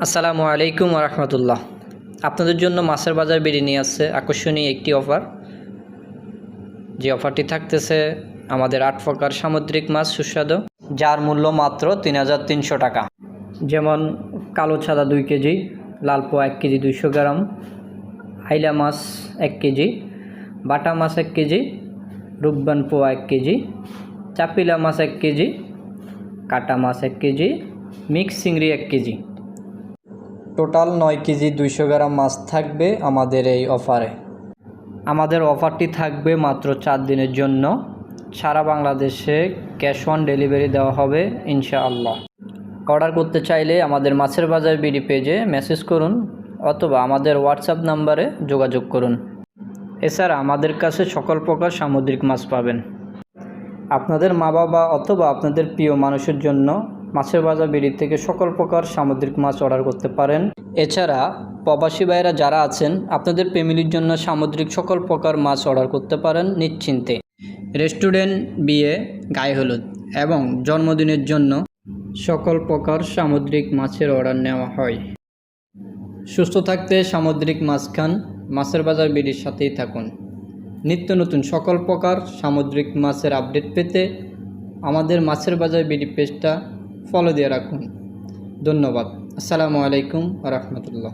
আসসালামু আলাইকুম রহমতুল্লাহ। আপনাদের জন্য মাছের বাজার বেরিয়ে নিয়ে আসছে আকর্ষণীয় একটি অফার। যে অফারটি থাকতেছে আমাদের 8 প্রকার সামুদ্রিক মাছ সুস্বাদু, যার মূল্য মাত্র ৩৩০০ টাকা। যেমন কালো ছাদা 2 কেজি, লাল পোয়া 1 কেজি 200 গ্রাম, আইলা মাছ 1 কেজি, বাটা মাছ 1 কেজি, রূপবান পোয়া 1 কেজি, চাপিলা মাছ 1 কেজি, কাটা মাছ 1 কেজি, মিক্স চিংড়ি 1 কেজি। টোটাল 9 কেজি 200 গ্রাম মাছ থাকবে আমাদের এই অফারে। আমাদের অফারটি থাকবে মাত্র 4 দিনের জন্য। সারা বাংলাদেশে ক্যাশ অন ডেলিভারি দেওয়া হবে ইনশাআল্লাহ। অর্ডার করতে চাইলে আমাদের মাছের বাজার বিডি পেজে মেসেজ করুন অথবা আমাদের হোয়াটসঅ্যাপ নাম্বারে যোগাযোগ করুন। এছাড়া আমাদের কাছে সকল প্রকার সামুদ্রিক মাছ পাবেন। আপনাদের মা বাবা অথবা আপনাদের প্রিয় মানুষের জন্য মাছের বাজার বিডি থেকে সকল প্রকার সামুদ্রিক মাছ অর্ডার করতে পারেন। এছাড়া প্রবাসী ভাইরা যারা আছেন আপনাদের ফ্যামিলির জন্য সামুদ্রিক সকল প্রকার মাছ অর্ডার করতে পারেন নিশ্চিন্তে। রেস্টুরেন্ট, বিয়ে, গায়ে হলুদ এবং জন্মদিনের জন্য সকল প্রকার সামুদ্রিক মাছের অর্ডার নেওয়া হয়। সুস্থ থাকতে সামুদ্রিক মাছ খান, মাছের বাজার বিডির সাথেই থাকুন। নিত্য নতুন সকল প্রকার সামুদ্রিক মাছের আপডেট পেতে আমাদের মাছের বাজার বিডি পেজটা ফলো দিয়ে রাখুন। ধন্যবাদ। আসসালামু আলাইকুম রহমতুল্লাহ।